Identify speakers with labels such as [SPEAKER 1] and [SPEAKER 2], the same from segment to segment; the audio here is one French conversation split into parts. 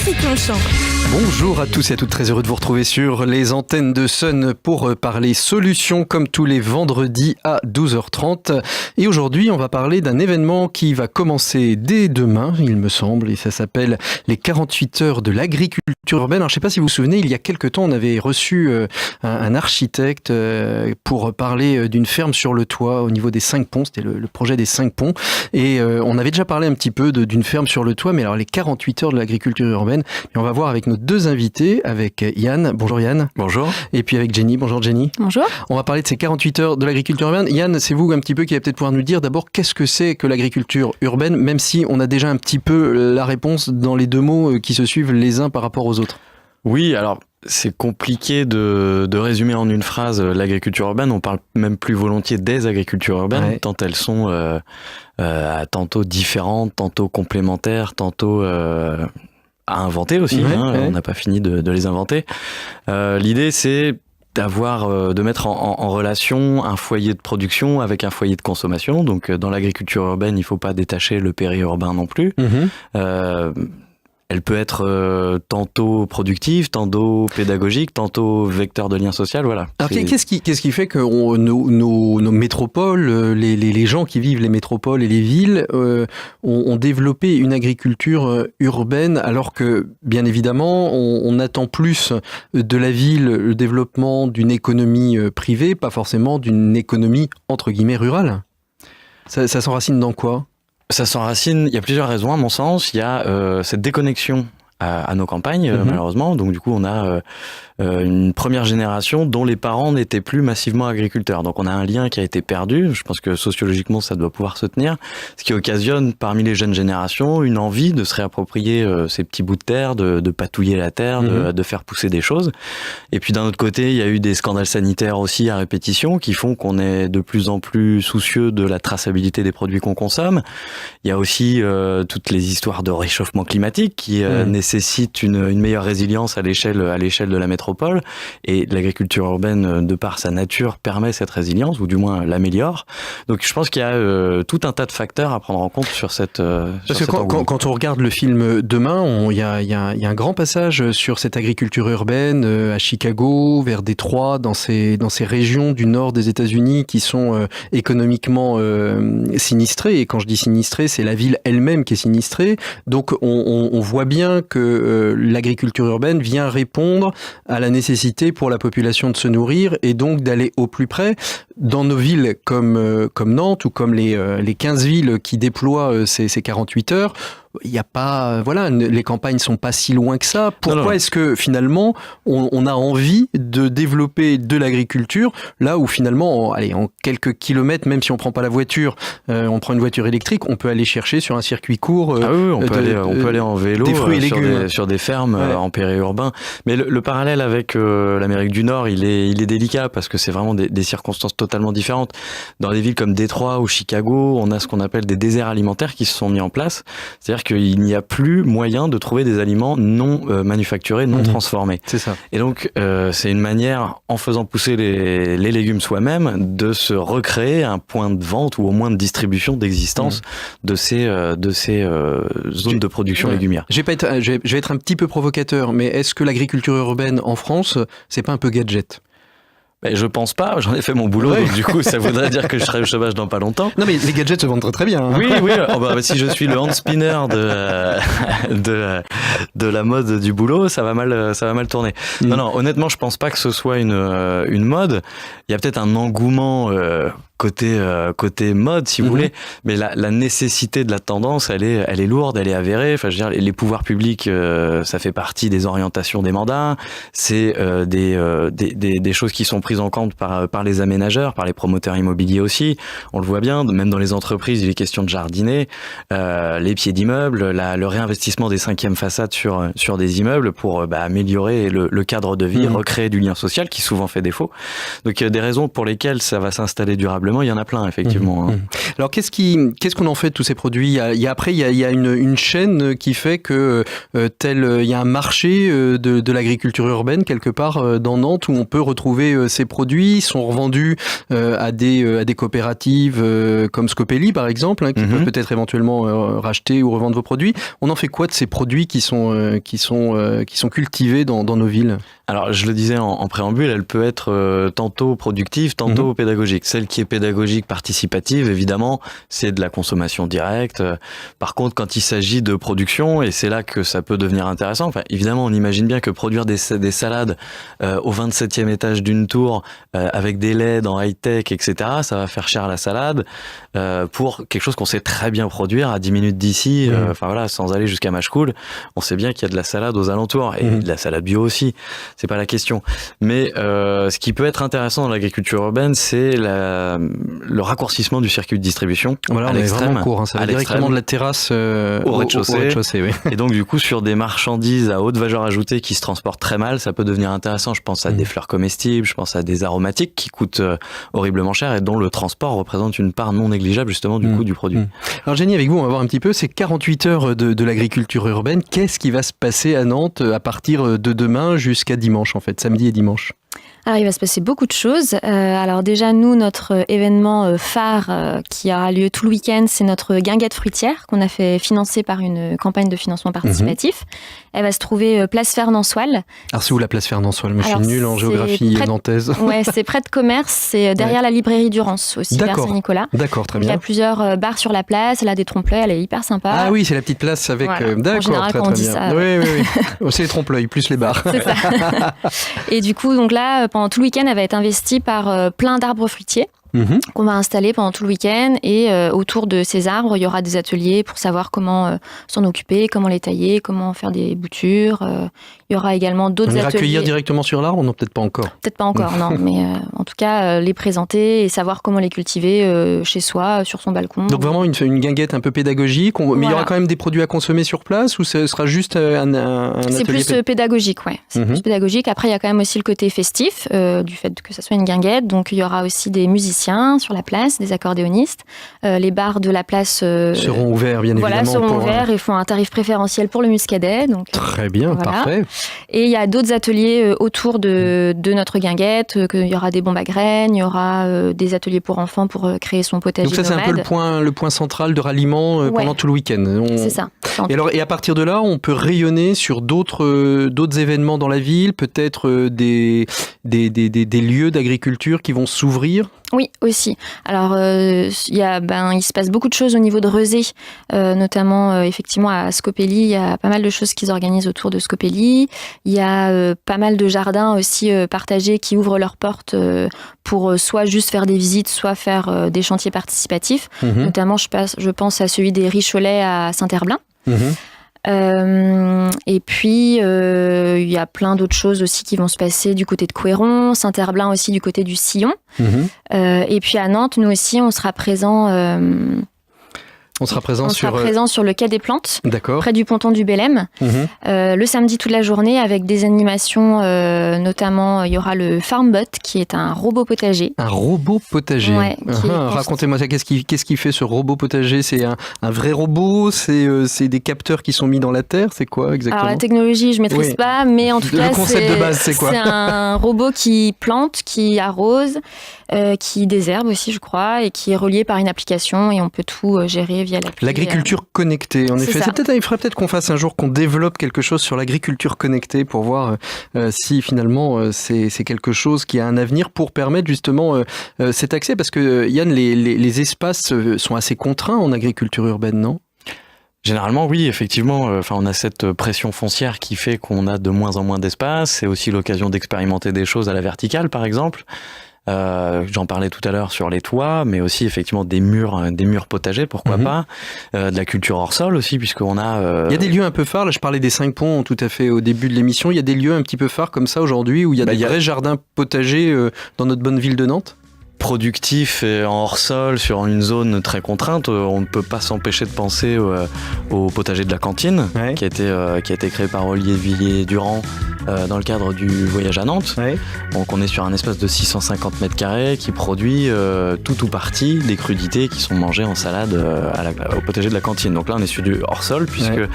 [SPEAKER 1] Alexis Conchamp.
[SPEAKER 2] Bonjour à tous et à toutes, très heureux de vous retrouver sur les antennes de Sun pour parler solutions comme tous les vendredis à 12h30. Et aujourd'hui, on va parler d'un événement qui va commencer dès demain, il me semble, et ça s'appelle les 48 heures de l'agriculture urbaine. Alors, je ne sais pas si vous vous souvenez, il y a quelques temps, on avait reçu un architecte pour parler d'une ferme sur le toit au niveau des 5 ponts. C'était le projet des 5 ponts. Et on avait déjà parlé un petit peu d'une ferme sur le toit, mais alors les 48 heures de l'agriculture urbaine, et on va voir avec nos deux invités, avec Yann. Bonjour Yann.
[SPEAKER 3] Bonjour.
[SPEAKER 2] Et puis avec Jenny. Bonjour Jenny.
[SPEAKER 1] Bonjour.
[SPEAKER 2] On va parler de ces 48 heures de l'agriculture urbaine. Yann, c'est vous un petit peu qui allez peut-être pouvoir nous dire d'abord qu'est-ce que c'est que l'agriculture urbaine, même si on a déjà un petit peu la réponse dans les deux mots qui se suivent les uns par rapport aux autres.
[SPEAKER 3] Oui, alors c'est compliqué de résumer en une phrase l'agriculture urbaine. On parle même plus volontiers des agricultures urbaines, tant elles sont tantôt différentes, tantôt complémentaires, tantôt à inventer aussi. On n'a pas fini de les inventer. L'idée, c'est de mettre en relation un foyer de production avec un foyer de consommation. Donc dans l'agriculture urbaine, il ne faut pas détacher le périurbain non plus. Elle peut être tantôt productive, tantôt pédagogique, tantôt vecteur de lien social, voilà.
[SPEAKER 2] Alors qu'est-ce qui fait que nos métropoles, les gens qui vivent les métropoles et les villes ont développé une agriculture urbaine alors que, bien évidemment, on attend plus de la ville le développement d'une économie privée, pas forcément d'une économie entre guillemets rurale. Ça s'enracine dans quoi ?
[SPEAKER 3] Ça s'enracine, il y a plusieurs raisons à mon sens. Il y a cette déconnexion à nos campagnes, malheureusement. Donc du coup, on a une première génération dont les parents n'étaient plus massivement agriculteurs. Donc on a un lien qui a été perdu. Je pense que sociologiquement, ça doit pouvoir se tenir. Ce qui occasionne parmi les jeunes générations une envie de se réapproprier ces petits bouts de terre, de patouiller la terre, de faire pousser des choses. Et puis d'un autre côté, il y a eu des scandales sanitaires aussi à répétition qui font qu'on est de plus en plus soucieux de la traçabilité des produits qu'on consomme. Il y a aussi toutes les histoires de réchauffement climatique qui nécessitent une meilleure résilience à l'échelle de la métropole. Et l'agriculture urbaine, de par sa nature, permet cette résilience, ou du moins l'améliore. Donc je pense qu'il y a tout un tas de facteurs à prendre en compte sur cette
[SPEAKER 2] Parce que quand on regarde le film Demain, il y a un grand passage sur cette agriculture urbaine à Chicago, vers Détroit, dans ces régions du nord des États-Unis qui sont économiquement sinistrées. Et quand je dis sinistrées, c'est la ville elle-même qui est sinistrée. Donc on voit bien que l'agriculture urbaine vient répondre à la nécessité pour la population de se nourrir et donc d'aller au plus près. Dans nos villes comme Nantes ou comme les 15 villes qui déploient ces 48 heures, il n'y a pas, les campagnes sont pas si loin que ça. Pourquoi est-ce que finalement on a envie de développer de l'agriculture là où finalement, en quelques kilomètres, même si on prend pas la voiture, on prend une voiture électrique, on peut aller chercher sur un circuit court.
[SPEAKER 3] On peut aller en vélo
[SPEAKER 2] des fruits et légumes.
[SPEAKER 3] Sur des fermes en périurbain. Mais le parallèle avec l'Amérique du Nord, il est délicat parce que c'est vraiment des circonstances totalement différentes. Dans des villes comme Détroit ou Chicago, on a ce qu'on appelle des déserts alimentaires qui se sont mis en place. C'est-à-dire qu'il n'y a plus moyen de trouver des aliments non manufacturés, non transformés.
[SPEAKER 2] C'est ça.
[SPEAKER 3] Et donc, c'est une manière, en faisant pousser les légumes soi-même, de se recréer un point de vente ou au moins de distribution, d'existence de ces zones de production légumière.
[SPEAKER 2] Je vais être un petit peu provocateur, mais est-ce que l'agriculture urbaine en France, c'est pas un peu gadget ?
[SPEAKER 3] Je pense pas, j'en ai fait mon boulot, donc du coup ça voudrait dire que je serai au chômage dans pas longtemps.
[SPEAKER 2] Non mais les gadgets se vendent très bien.
[SPEAKER 3] Oui, si je suis le hand spinner de la mode du boulot, ça va mal tourner. Non, honnêtement je pense pas que ce soit une mode. Il y a peut-être un engouement côté mode, si vous voulez, mais la nécessité de la tendance, elle est lourde, elle est avérée. Enfin, je veux dire, les pouvoirs publics, ça fait partie des orientations des mandats. C'est des choses qui sont prises en compte par les aménageurs, par les promoteurs immobiliers aussi. On le voit bien, même dans les entreprises, il est question de jardiner, les pieds d'immeubles, le réinvestissement des 5e façades sur des immeubles pour améliorer le cadre de vie, recréer du lien social qui souvent fait défaut. Donc, des raisons pour lesquelles ça va s'installer durablement. énormément, il y en a plein, effectivement.
[SPEAKER 2] Alors, qu'est-ce qu'on en fait de tous ces produits ? Après, il y a une chaîne qui fait que il y a un marché de l'agriculture urbaine quelque part dans Nantes où on peut retrouver ces produits. Ils sont revendus à des coopératives comme Scopelli, par exemple, qui peuvent peut-être éventuellement racheter ou revendre vos produits. On en fait quoi de ces produits qui sont cultivés dans nos villes ?
[SPEAKER 3] Alors, je le disais en préambule, elle peut être tantôt productive, tantôt pédagogique. Celle qui est pédagogique, participative, évidemment, c'est de la consommation directe. Par contre, quand il s'agit de production, et c'est là que ça peut devenir intéressant, enfin, évidemment, on imagine bien que produire des salades au 27e étage d'une tour avec des LED en high-tech, etc., ça va faire cher la salade pour quelque chose qu'on sait très bien produire à 10 minutes d'ici, enfin voilà, sans aller jusqu'à Machecoul. On sait bien qu'il y a de la salade aux alentours et de la salade bio aussi. C'est pas la question. Mais ce qui peut être intéressant dans l'agriculture urbaine, c'est le raccourcissement du circuit de distribution
[SPEAKER 2] voilà,
[SPEAKER 3] à l'extrême.
[SPEAKER 2] Ça va directement de la terrasse
[SPEAKER 3] au rez-de-chaussée.
[SPEAKER 2] Oui.
[SPEAKER 3] Et donc du coup, sur des marchandises à haute valeur ajoutée qui se transportent très mal, ça peut devenir intéressant. Je pense à des fleurs comestibles, je pense à des aromatiques qui coûtent horriblement cher et dont le transport représente une part non négligeable justement du coût du produit.
[SPEAKER 2] Alors Jenny, avec vous, on va voir un petit peu ces 48 heures de l'agriculture urbaine. Qu'est-ce qui va se passer à Nantes à partir de demain jusqu'à dimanche, en fait, samedi et dimanche ?
[SPEAKER 1] Alors, il va se passer beaucoup de choses. Alors déjà, nous, notre événement phare qui aura lieu tout le week-end, c'est notre guinguette fruitière qu'on a fait financer par une campagne de financement participatif. Elle va se trouver place Fernand-Soile.
[SPEAKER 2] Alors, c'est où la place Fernand-Soile ? Moi, je suis nul en géographie nantaise.
[SPEAKER 1] Ouais, c'est près de Commerce, c'est derrière la librairie Durance, aussi, vers Saint-Nicolas.
[SPEAKER 2] D'accord, très bien.
[SPEAKER 1] Il y a plusieurs bars sur la place, elle a des trompe-l'œil, elle est hyper sympa.
[SPEAKER 2] Ah oui, c'est la petite place avec...
[SPEAKER 1] Voilà.
[SPEAKER 2] D'accord,
[SPEAKER 1] en général,
[SPEAKER 2] très,
[SPEAKER 1] quand on
[SPEAKER 2] très
[SPEAKER 1] dit
[SPEAKER 2] bien.
[SPEAKER 1] ça.
[SPEAKER 2] Oui. C'est les trompe-l'œil, plus les bars.
[SPEAKER 1] C'est ça. Et du coup, donc là, pendant tout le week-end, elle va être investie par plein d'arbres fruitiers qu'on va installer pendant tout le week-end. Et autour de ces arbres, il y aura des ateliers pour savoir comment s'en occuper, comment les tailler, comment faire des boutures. Il y aura également d'autres ateliers.
[SPEAKER 2] On ira cueillir directement sur l'arbre ? Non, peut-être pas encore.
[SPEAKER 1] Peut-être pas encore, non. Mais en tout cas, les présenter et savoir comment les cultiver chez soi, sur son balcon.
[SPEAKER 2] Donc vraiment une guinguette un peu pédagogique. Mais il y aura quand même des produits à consommer sur place ou ce sera juste un atelier ?
[SPEAKER 1] C'est plus pédagogique, ouais. C'est plus pédagogique. Après, il y a quand même aussi le côté festif du fait que ça soit une guinguette. Donc, il y aura aussi des musiciens sur la place, des accordéonistes. Les bars de la place
[SPEAKER 2] seront ouverts, bien évidemment.
[SPEAKER 1] Voilà, seront ouverts et font un tarif préférentiel pour le muscadet. Donc,
[SPEAKER 2] très bien, voilà. Parfait.
[SPEAKER 1] Et il y a d'autres ateliers autour de notre guinguette. Il y aura des bombes à graines, il y aura des ateliers pour enfants pour créer son potager nomade.
[SPEAKER 2] Donc ça, c'est un peu le point central de ralliement pendant tout le week-end.
[SPEAKER 1] C'est ça.
[SPEAKER 2] Et à partir de là, on peut rayonner sur d'autres événements dans la ville, peut-être des lieux d'agriculture qui vont s'ouvrir.
[SPEAKER 1] Oui, aussi. Alors, il se passe beaucoup de choses au niveau de Rezé, notamment effectivement à Scopelli. Il y a pas mal de choses qu'ils organisent autour de Scopelli. Il y a pas mal de jardins aussi partagés qui ouvrent leurs portes pour soit juste faire des visites, soit faire des chantiers participatifs. Notamment, je pense à celui des Richolets à Saint-Herblain. Et puis il y a plein d'autres choses aussi qui vont se passer du côté de Couéron, Saint-Herblain aussi du côté du Sillon. Et puis à Nantes, nous aussi, on sera présent.
[SPEAKER 2] On sera présent
[SPEAKER 1] sur le quai des Plantes,
[SPEAKER 2] d'accord,
[SPEAKER 1] près du ponton du Bélem, le samedi toute la journée avec des animations, notamment il y aura le Farmbot qui est un robot potager.
[SPEAKER 2] Un robot potager.
[SPEAKER 1] Ouais,
[SPEAKER 2] racontez-moi ça, qu'est-ce qu'il fait ce robot potager ? C'est un vrai robot ? C'est des capteurs qui sont mis dans la terre ? C'est quoi exactement ?
[SPEAKER 1] Alors la technologie, je maîtrise pas, mais en tout cas,
[SPEAKER 2] le concept de base, c'est quoi ?
[SPEAKER 1] C'est un robot qui plante, qui arrose, qui désherbe aussi, je crois, et qui est relié par une application et on peut tout gérer via l'appli.
[SPEAKER 2] L'agriculture connectée, en effet. Il faudrait peut-être qu'on fasse un jour, qu'on développe quelque chose sur l'agriculture connectée pour voir si finalement c'est quelque chose qui a un avenir pour permettre justement cet accès. Parce que Yann, les espaces sont assez contraints en agriculture urbaine, non ?
[SPEAKER 3] Généralement, oui, effectivement. On a cette pression foncière qui fait qu'on a de moins en moins d'espace. C'est aussi l'occasion d'expérimenter des choses à la verticale, par exemple. J'en parlais tout à l'heure sur les toits, mais aussi effectivement des murs potagers, pourquoi pas, de la culture hors sol aussi, puisqu'on a... Il
[SPEAKER 2] y a des lieux un peu phares, là je parlais des 5 ponts tout à fait au début de l'émission, il y a des lieux un petit peu phares comme ça aujourd'hui, où il y a des vrais jardins potagers dans notre bonne ville de Nantes.
[SPEAKER 3] Productif et en hors-sol sur une zone très contrainte, on ne peut pas s'empêcher de penser au potager de la cantine, qui a été créé par Olivier Durand dans le cadre du voyage à Nantes.
[SPEAKER 2] Ouais.
[SPEAKER 3] Donc on est sur un espace de 650 mètres carrés qui produit tout ou partie des crudités qui sont mangées en salade au potager de la cantine. Donc là on est sur du hors-sol puisque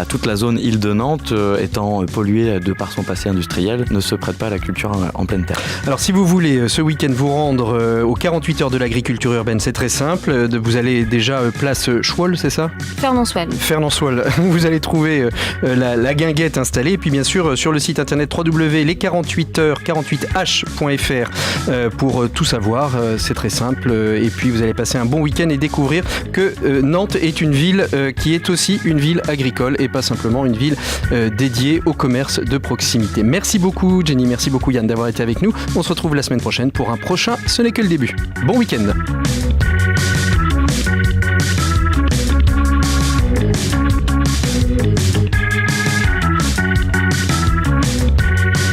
[SPEAKER 3] toute la zone île de Nantes étant polluée de par son passé industriel ne se prête pas à la culture en pleine terre.
[SPEAKER 2] Alors si vous voulez ce week-end vous rendre aux 48 heures de l'agriculture urbaine, c'est très simple. Vous allez déjà place Chouol, c'est ça ? Fernand-Souel. Vous allez trouver la guinguette installée et puis bien sûr sur le site internet www.les48h48h.fr pour tout savoir. C'est très simple et puis vous allez passer un bon week-end et découvrir que Nantes est une ville qui est aussi une ville agricole et pas simplement une ville dédiée au commerce de proximité. Merci beaucoup Jenny, merci beaucoup Yann d'avoir été avec nous. On se retrouve la semaine prochaine pour un prochain Ce n'est que le début. Bon week-end.